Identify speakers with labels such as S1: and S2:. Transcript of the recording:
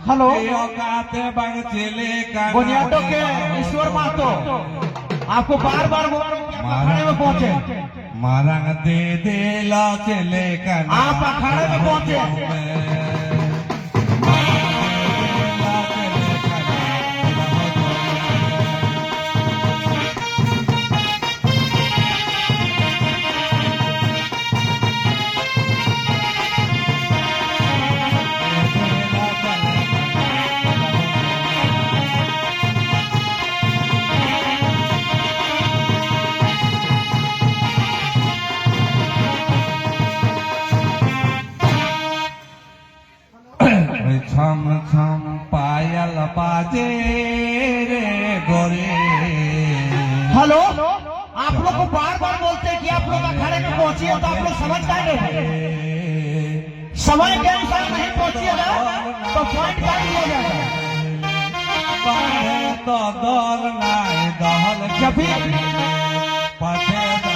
S1: Hello
S2: औकाते बंग चले का
S1: बुनियादों के ईश्वर महतो आपको बार बार अखाड़े में पहुंचे
S2: मारंग दे दे ला चले का
S1: आप अखाड़े में पहुंचे
S2: छम छम पायल बाजे रे गोरे।
S1: हेलो आप लोग को बार बार बोलते हैं कि आप लोग अखाड़े में पहुंचिए तो आप लोग समझ पाएंगे समय के अनुसार नहीं पहुंचिएगा तो पॉइंट गाड़ी हो जाएगा
S2: तो दल नहीं दहल
S1: जब भी
S2: पछे